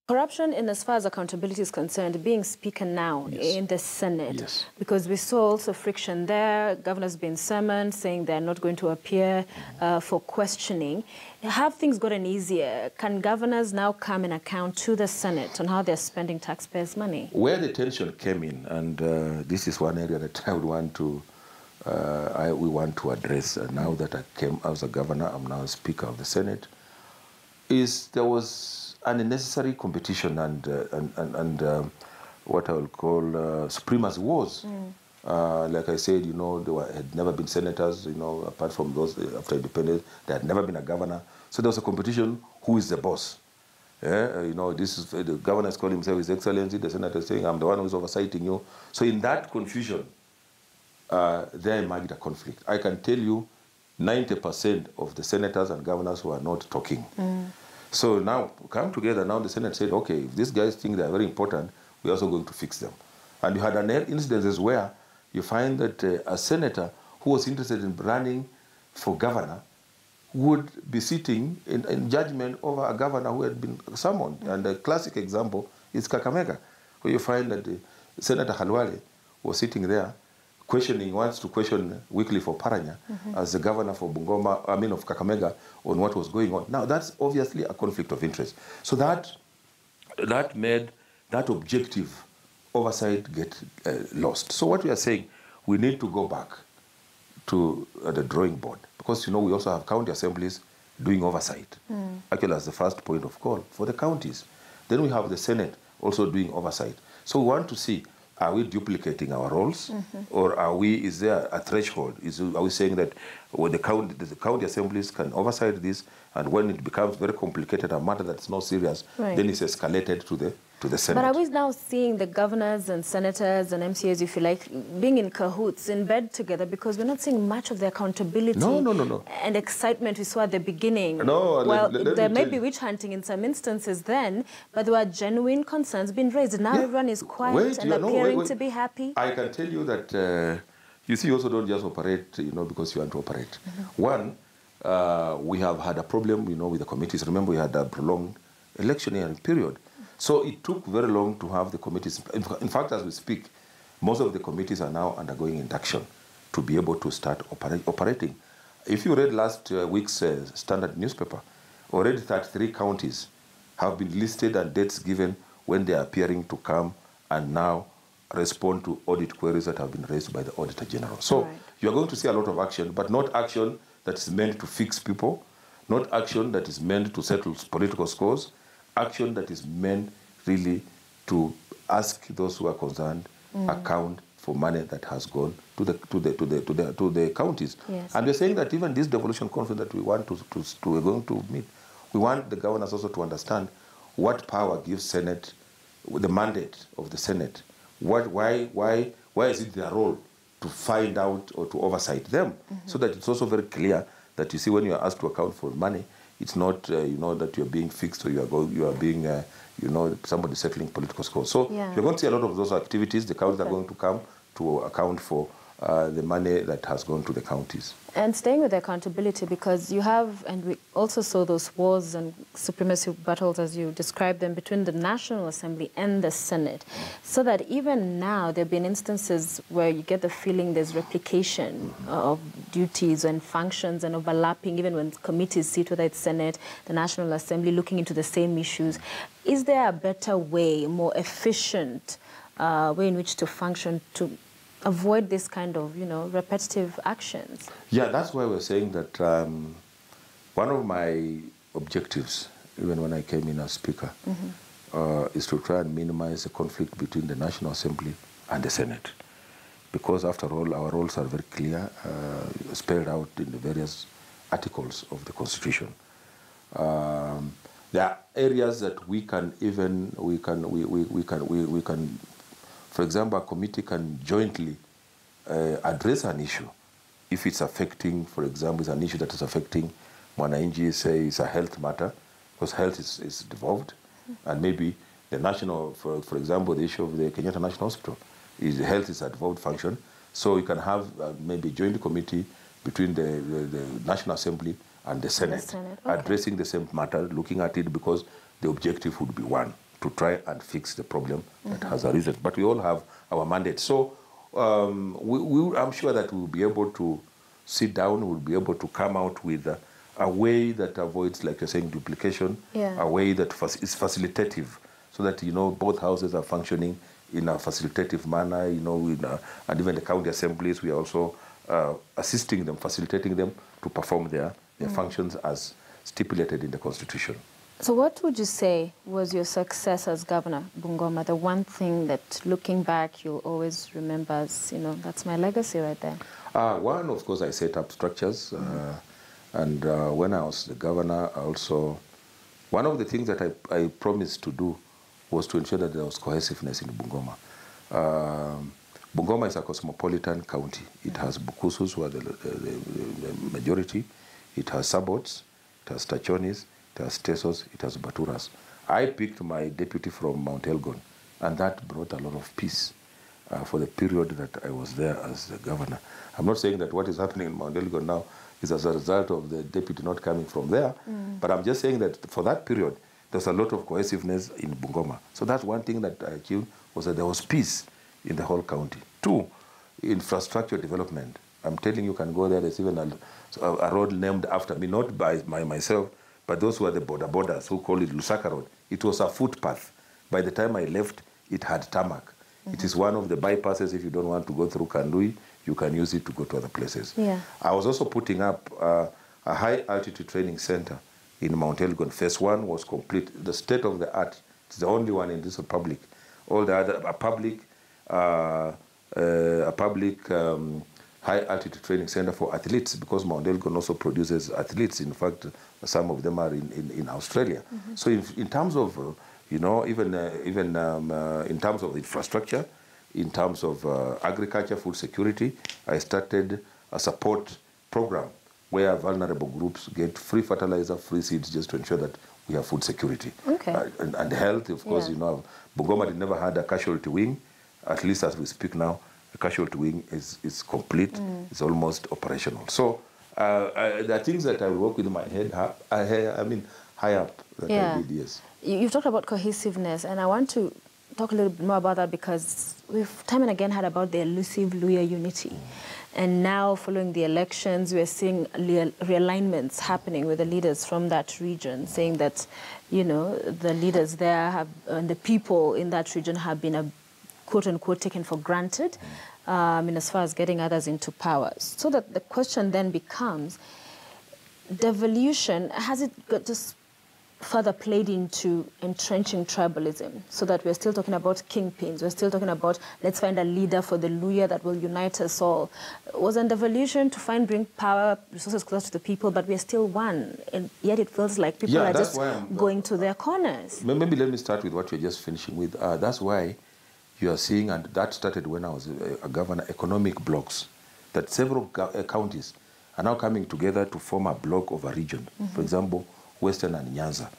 Corruption, in as far as accountability is concerned, being speaker now in the Senate, because we saw also friction there, governors being summoned, saying they're not going to appear for questioning. Have things gotten easier? Can governors now come and account to the Senate on how they're spending taxpayers' money? Where the tension came in, and this is one area that I would want to, we want to address now that I came as a governor, I'm now Speaker of the Senate, is there was unnecessary competition and what I will call supremacy wars. Like I said, there had never been senators, apart from those after independence, there had never been a governor. So there was a competition, who is the boss? This is, the governor is calling himself His Excellency, the senator is saying, I'm the one who is oversighting you. So in that confusion, there emerged a conflict. I can tell you 90% of the senators and governors were not talking. So now, come together, now the Senate said, okay, if these guys think they are very important, we're also going to fix them. And you had instances where you find that a senator who was interested in running for governor would be sitting in judgment over a governor who had been summoned. And the classic example is Kakamega, where you find that Senator Halwale was sitting there wants to question weekly for Paranya as the governor for Bungoma, of Kakamega, on what was going on. Now, that's obviously a conflict of interest. So that made that objective oversight get lost. So what we are saying, we need to go back to the drawing board, because, we also have county assemblies doing oversight, actually as the first point of call for the counties. Then we have the Senate also doing oversight. So we want to see, are we duplicating our roles, or is there a threshold? Are we saying that the county assemblies can oversight this, and when it becomes very complicated, a matter that's not serious, then it's escalated to the Senate? But are we now seeing the governors and senators and MCAs, if you like, being in cahoots, in bed together, because we're not seeing much of the accountability and excitement we saw at the beginning? There may be witch hunting in some instances then, but there were genuine concerns being raised. Now everyone is quiet and appearing to be happy. I can tell you that, you see, you also don't just operate, because you want to operate. One, we have had a problem, with the committees. Remember, we had a prolonged electioneering period. So it took very long to have the committees. In fact, as we speak, most of the committees are now undergoing induction to be able to start operating. If you read last week's Standard newspaper, already 33 counties have been listed and dates given when they are appearing to come and now respond to audit queries that have been raised by the Auditor General. So you're going to see a lot of action, but not action that is meant to fix people, not action that is meant to settle political scores, action that is meant really to ask those who are concerned account for money that has gone to the counties. And we're saying that even this devolution conference that we're going to meet, we want the governors also to understand what power gives Senate, the mandate of the Senate. Why is it their role to find out or to oversight them, so that it's also very clear that, you see, when you are asked to account for money, it's not, that you're being fixed or you are being, somebody settling political scores. So you're going to see a lot of those activities. The counties are going to come to account for the money that has gone to the counties. And staying with accountability, because you have, and we also saw those wars and supremacy battles, as you described them, between the National Assembly and the Senate, so that even now there have been instances where you get the feeling there's replication of duties and functions and overlapping, even when committees sit, whether it's Senate, the National Assembly, looking into the same issues. Is there a better way, more efficient way in which to function to avoid this kind of, repetitive actions? Yeah, that's why we're saying that one of my objectives, even when I came in as Speaker, is to try and minimize the conflict between the National Assembly and the Senate. Because after all, our roles are very clear, spelled out in the various articles of the Constitution. There are areas that we can, for example, a committee can jointly address an issue if it's affecting, for example, it's an issue that is affecting Mwananchi, say it's a health matter, because health is devolved, and maybe the national, for example, the issue of the Kenyatta National Hospital, health is a devolved function, so you can have maybe a joint committee between the National Assembly and the Senate, addressing the same matter, looking at it, because the objective would be one, to try and fix the problem that has arisen. But we all have our mandate. So I'm sure that we'll be able to sit down, we'll be able to come out with a way that avoids, like you're saying, duplication, a way that is facilitative, so that, both houses are functioning in a facilitative manner, and even the county assemblies, we are also assisting them, facilitating them to perform their functions as stipulated in the Constitution. So what would you say was your success as Governor Bungoma, the one thing that, looking back, you'll always remember as, that's my legacy right there? One, of course, I set up structures. And when I was the governor, one of the things that I promised to do was to ensure that there was cohesiveness in Bungoma. Bungoma is a cosmopolitan county. It has Bukusus, who are the majority. It has Sabots, it has Tachonis, it has Tesos, it has Baturas. I picked my deputy from Mount Elgon, and that brought a lot of peace for the period that I was there as the governor. I'm not saying that what is happening in Mount Elgon now is as a result of the deputy not coming from there, but I'm just saying that for that period, there's a lot of cohesiveness in Bungoma. So that's one thing that I achieved, was that there was peace in the whole county. Two, infrastructure development. I'm telling you, can go there, there's even a road named after me, not by myself, but those who are the borders who call it Lusaka Road. It was a footpath. By the time I left, it had tarmac. It is one of the bypasses. If you don't want to go through Kandui, you can use it to go to other places. I was also putting up a high-altitude training center in Mount Elgon. Phase 1 was complete. The state of the art. It's the only one in this republic. All the other public high-altitude training center for athletes, because Mount Elgon also produces athletes. In fact, some of them are in Australia. So in terms of, even in terms of infrastructure, in terms of agriculture, food security, I started a support program where vulnerable groups get free fertilizer, free seeds, just to ensure that we have food security. And health, of course, Bungoma never had a casualty wing. At least as we speak now, the casualty wing is complete. It's almost operational. So there are things that I work with in my head, high up that I did, yes. You've talked about cohesiveness, and I want to talk a little bit more about that, because we've time and again heard about the elusive Luya unity. And now, following the elections, we're seeing realignments happening with the leaders from that region, saying that, the leaders there have, and the people in that region have been, quote-unquote, taken for granted, as far as getting others into power. So that the question then becomes, devolution, has it got just further played into entrenching tribalism, so that we're still talking about kingpins, we're still talking about, let's find a leader for the Luya that will unite us all? Wasn't devolution to bring power, resources close to the people, but we're still one, and yet it feels like people are just going to their corners? Maybe let me start with what you're just finishing with. That's why you are seeing, and that started when I was a governor, economic blocks, that several counties are now coming together to form a block of a region. For example, Western and Nyanza,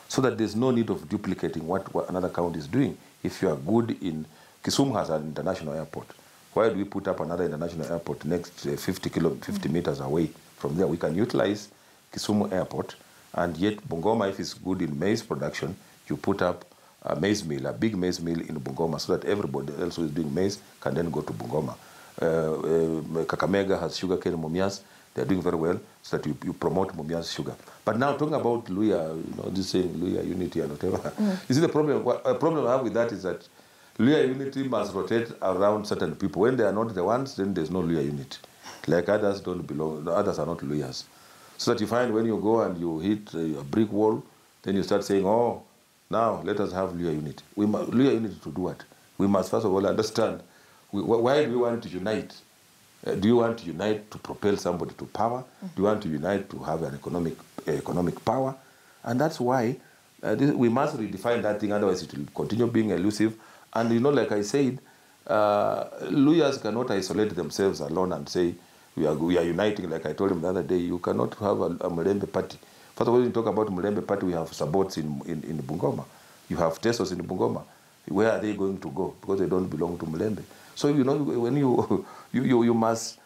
so that there's no need of duplicating what another county is doing. If you are good in, Kisumu has an international airport. Why do we put up another international airport next 50 meters away from there? We can utilize Kisumu airport, and yet Bungoma, if it's good in maize production, you put up a maize mill, a big maize mill in Bungoma, so that everybody else who is doing maize can then go to Bungoma. Kakamega has sugarcane, Mumias. They're doing very well, so that you promote Mumias sugar. But now, talking about Luya, this saying Luya unity and whatever, you see the problem I have with that is that Luya unity must rotate around certain people. When they are not the ones, then there's no Luya unity. Like others don't belong, the others are not Luyas. So that you find when you go and you hit a brick wall, then you start saying, oh, now let us have Luya unity. Luya unity to do what? We must first of all understand, why do we want to unite? Do you want to unite to propel somebody to power? Do you want to unite to have an economic power? And that's why we must redefine that thing, otherwise it will continue being elusive. And like I said, Luyas cannot isolate themselves alone and say, we are uniting. Like I told him the other day, you cannot have a Mulembe party. First of all, when you talk about Mulembe party, we have Sabots in Bungoma. You have Tesos in Bungoma. Where are they going to go? Because they don't belong to Mulembe. So, when you must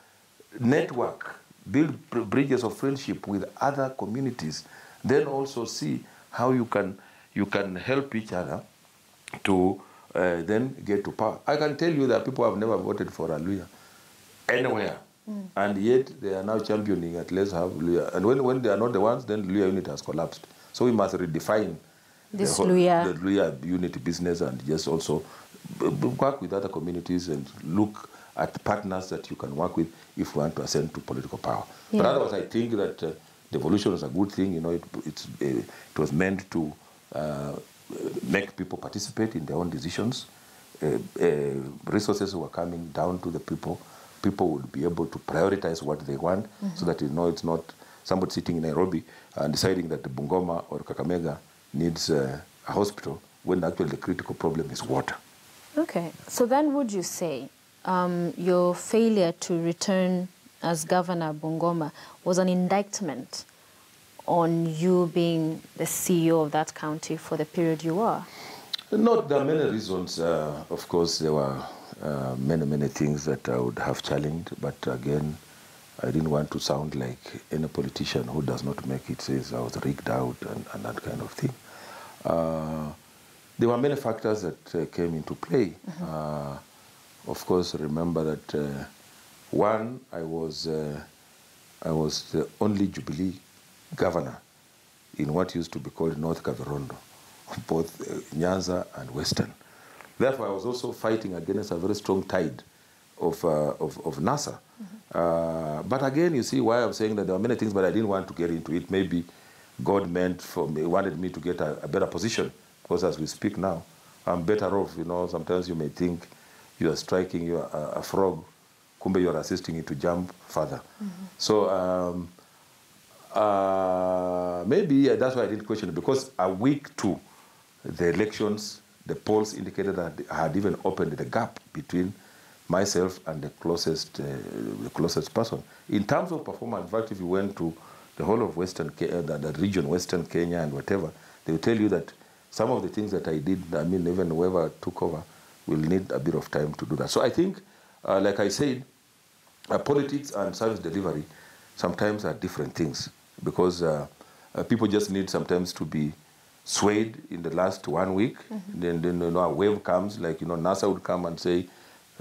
network, build bridges of friendship with other communities, then also see how you can help each other to then get to power. I can tell you that people have never voted for a Luya anywhere. And yet they are now championing at let's have Luya. And when they are not the ones, then Luya unit has collapsed. So we must redefine the Luya unit business and just also work with other communities and look at partners that you can work with if we want to ascend to political power. Yeah. But otherwise, I think that devolution is a good thing. You know, it was meant to make people participate in their own decisions. Resources were coming down to the people. People would be able to prioritize what they want, so that you know it's not somebody sitting in Nairobi and deciding that the Bungoma or Kakamega needs a hospital when actually the critical problem is water. Okay, so then would you say your failure to return as governor of Bungoma was an indictment on you being the CEO of that county for the period you were? Not, there are many reasons. Of course, there were many things that I would have challenged, but again, I didn't want to sound like any politician who does not make it says I was rigged out and that kind of thing. There were many factors that came into play. Of course, remember that one, I was the only Jubilee governor in what used to be called North Kavirondo, both Nyanza and Western. Therefore, I was also fighting against a very strong tide of NASA. But again, you see why I'm saying that there are many things, but I didn't want to get into it. Maybe God meant for me, wanted me to get a better position, because as we speak now, I'm better off. You know, sometimes you may think you are striking a frog, kumbe you are assisting it to jump further. So maybe that's why I didn't question it, because a week to the elections, the polls indicated that I had even opened the gap between myself and the closest person. In terms of performance, in fact, if you went to the whole of Western Kenya, that region, Western Kenya and whatever, they will tell you that some of the things that I did, I mean, even whoever took over, will need a bit of time to do that. So I think, like I said, politics and service delivery sometimes are different things, because people just need sometimes to be swayed in the last 1 week. Then you know, a wave comes, like, you know, NASA would come and say,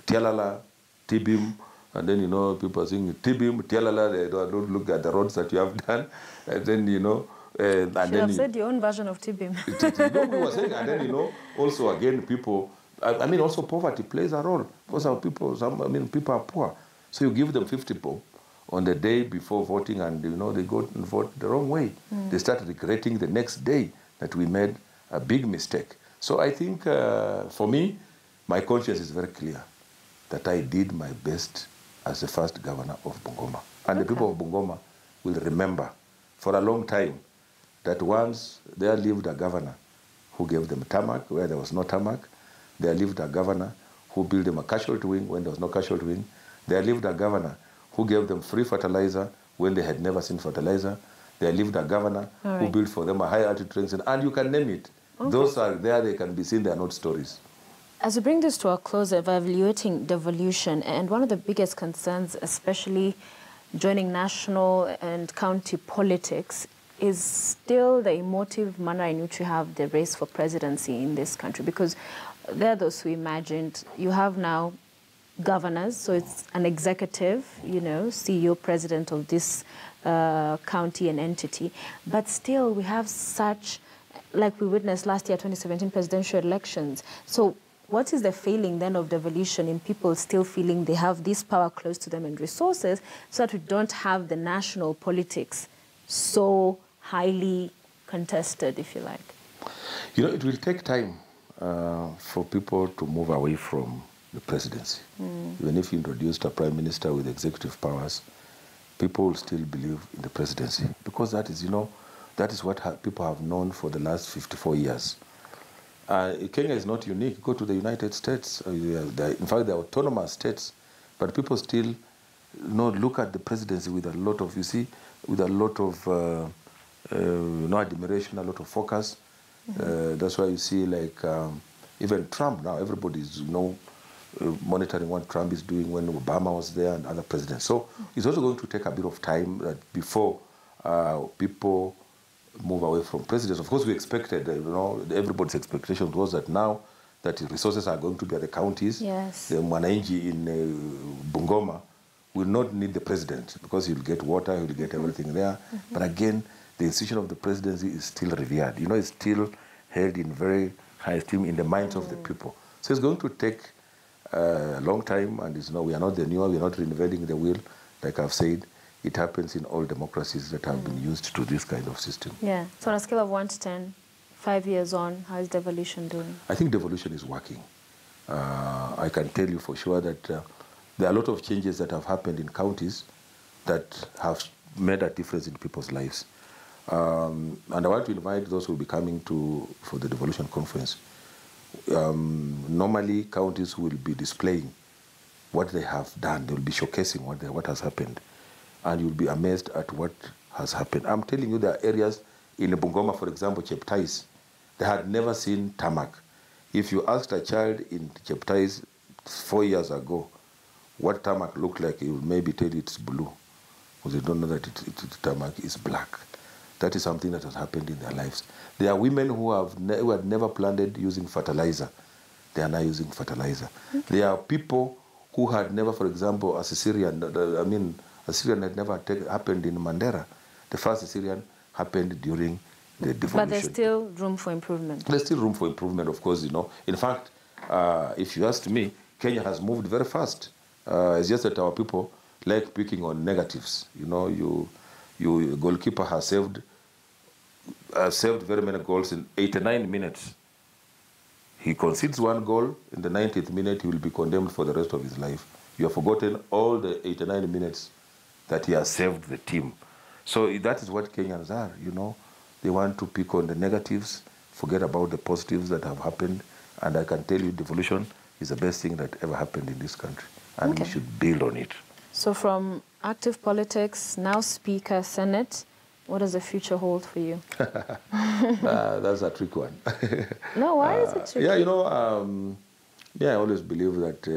Tialala, Tibim, and then, you know, people are saying, Tibim, Tialala, they don't look at the roads that you have done, and then, you know, and you should have said your own version of Tibim. You know, we were saying, and then, you know, also again, people, I mean, also poverty plays a role, because our people, people are poor, so you give them 50 bob on the day before voting, and, you know, they go and vote the wrong way. They start regretting the next day that we made a big mistake. So I think, for me, my conscience is very clear that I did my best as the first governor of Bungoma. And the people of Bungoma will remember for a long time that once there lived a governor who gave them tarmac where there was no tarmac. There lived a governor who built them a casualty wing when there was no casualty wing. There lived a governor who gave them free fertilizer when they had never seen fertilizer. There lived a governor who built for them a high-altitude train station, and you can name it. Those are there, they can be seen, they are not stories. As we bring this to a close, evaluating devolution, and one of the biggest concerns, especially joining national and county politics, is still the emotive manner in which you have the race for presidency in this country. Because there are those who imagined, you have now governors, so it's an executive, you know, CEO, president of this county and entity. But still, we have such, like we witnessed last year, 2017 presidential elections. So what is the failing then of devolution in people still feeling they have this power close to them and resources, so that we don't have the national politics so highly contested, if you like? You know, it will take time for people to move away from the presidency. Even if you introduced a prime minister with executive powers, people will still believe in the presidency, because that is, you know, that is what people have known for the last 54 years. Kenya is not unique. Go to the United States. In fact, they're autonomous states, but people still, you know, look at the presidency with a lot of, you see, with a lot of you know, admiration, a lot of focus. That's why you see, like, even Trump now, everybody's, you know, monitoring what Trump is doing when Obama was there and other presidents. So it's also going to take a bit of time before people move away from presidents. Of course, we expected, you know, everybody's expectation was that now that resources are going to be at the counties. Yes. The Mwananchi in Bungoma will not need the president because he'll get water, he'll get everything there. But again, the institution of the presidency is still revered. You know, it's still held in very high esteem in the minds of the people. So it's going to take a long time, and it's, we are not the newer, we are not reinventing the wheel. Like I've said, it happens in all democracies that have been used to this kind of system. Yeah. So on a scale of 1 to 10, 5 years on, how is devolution doing? I think devolution is working. I can tell you for sure that there are a lot of changes that have happened in counties that have made a difference in people's lives. And I want to invite those who will be coming for the devolution conference. Normally, counties will be displaying what they have done. They will be showcasing what has happened. And you'll be amazed at what has happened. I'm telling you, there are areas in Bungoma, for example, Cheptais, they had never seen tarmac. If you asked a child in Cheptais 4 years ago what tarmac looked like, he would maybe tell you it's blue, because they don't know that tarmac is black. That is something that has happened in their lives. There are women who had never planted using fertilizer. They are now using fertilizer. There are people who had never, for example, a cesarean had never happened in Mandera. The first cesarean happened during the devolution. But there's still room for improvement. There's still room for improvement, of course, In fact, if you asked me, Kenya has moved very fast. It's just that our people like picking on negatives. Your goalkeeper has saved very many goals in 89 minutes. He concedes one goal, in the 90th minute he will be condemned for the rest of his life. You have forgotten all the 89 minutes that he has saved the team. So that is what Kenyans are, They want to pick on the negatives, forget about the positives that have happened, and I can tell you devolution is the best thing that ever happened in this country, and we should build on it. So from active politics, now Speaker, Senate, what does the future hold for you? That's a trick one. No, why is it tricky? I always believe that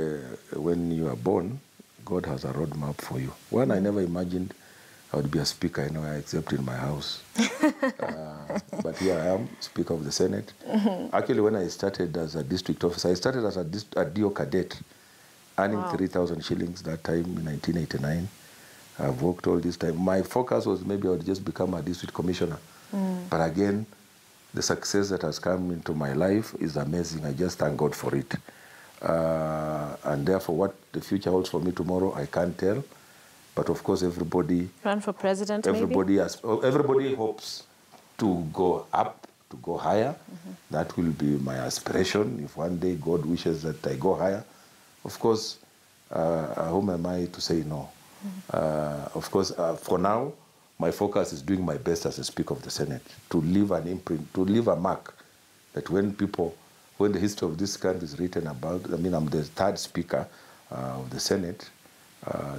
when you are born, God has a roadmap for you. One, I never imagined I would be a speaker, except in my house. But here I am, Speaker of the Senate. Actually, when I started as a district officer, I started as a DO cadet, earning 3,000 shillings that time in 1989. I've worked all this time. My focus was maybe I would just become a district commissioner. But again, the success that has come into my life is amazing. I just thank God for it. And therefore, what the future holds for me tomorrow, I can't tell. But of course, everybody... Run for president, everybody hopes to go up, to go higher. That will be my aspiration. If one day God wishes that I go higher, of course, whom am I to say no? Of course, for now, my focus is doing my best as a Speaker of the Senate, to leave an imprint, to leave a mark, that when the history of this country is written about, I'm the third Speaker of the Senate,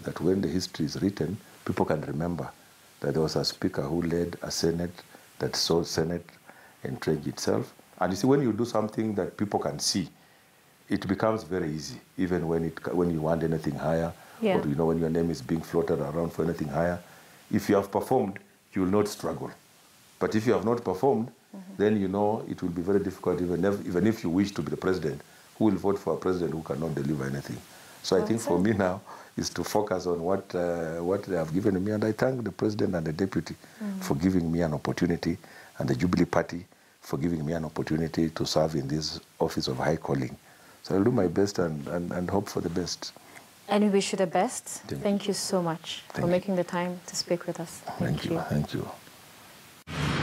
that when the history is written, people can remember that there was a Speaker who led a Senate that saw Senate entrench itself. And you see, when you do something that people can see, it becomes very easy, even when you want anything higher, or when your name is being floated around for anything higher. If you have performed, you will not struggle. But if you have not performed, then it will be very difficult, even if you wish to be the president. Who will vote for a president who cannot deliver anything? So I think for me now is to focus on what they have given me, and I thank the president and the deputy for giving me an opportunity, and the Jubilee Party for giving me an opportunity to serve in this office of high calling. So I'll do my best and hope for the best. And we wish you the best. Thank you so much for making the time to speak with us. Thank you. Thank you.